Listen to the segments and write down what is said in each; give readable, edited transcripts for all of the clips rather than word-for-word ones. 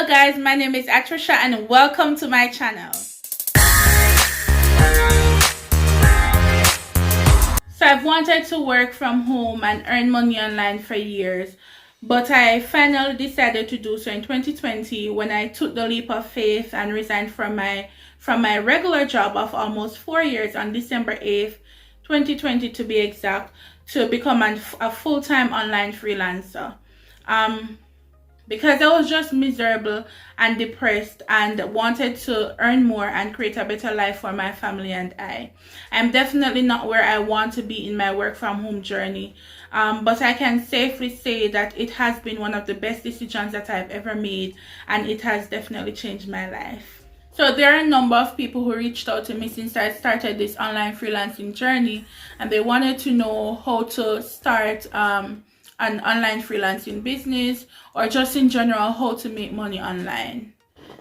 Hello guys, my name is Atricia and welcome to my channel. So I've wanted to work from home and earn money online for years, but I finally decided to do so in 2020 when I took the leap of faith and resigned from my regular job of almost 4 years on December 8th, 2020 to be exact, to become a full-time online freelancer. Because I was just miserable and depressed and wanted to earn more and create a better life for my family and I. I'm definitely not where I want to be in my work from home journey, but I can safely say that it has been one of the best decisions that I've ever made, and it has definitely changed my life. So there are a number of people who reached out to me since I started this online freelancing journey, and they wanted to know how to start an online freelancing business, or just in general how to make money online.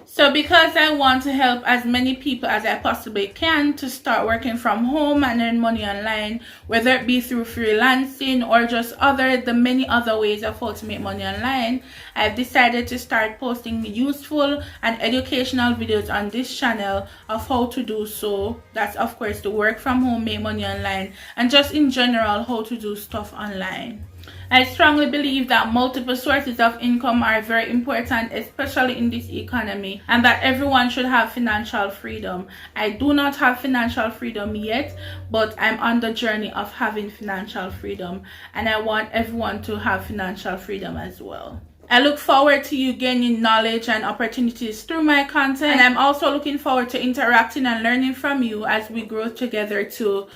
So because I want to help as many people as I possibly can to start working from home and earn money online, whether it be through freelancing or just the many other ways of how to make money online, I've decided to start posting useful and educational videos on this channel of how to do so. That's of course to work from home, make money online, and just in general how to do stuff online. I strongly believe that multiple sources of income are very important, especially in this economy, and that everyone should have financial freedom. I do not have financial freedom yet, but I'm on the journey of having financial freedom, and I want everyone to have financial freedom as well. I look forward to you gaining knowledge and opportunities through my content, and I'm also looking forward to interacting and learning from you as we grow together to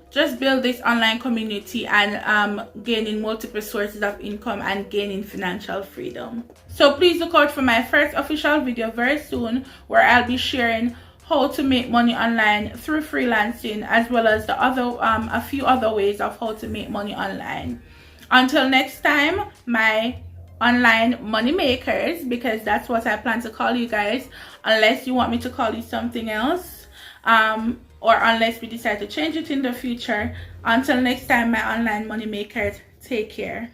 just build this online community and gaining multiple sources of income and gaining financial freedom. So please look out for my first official video very soon, where I'll be sharing how to make money online through freelancing, as well as a few other ways of how to make money online. Until next time, my online money makers, because that's what I plan to call you guys, unless you want me to call you something else, or unless we decide to change it in the future. Until next time, my online money makers, take care.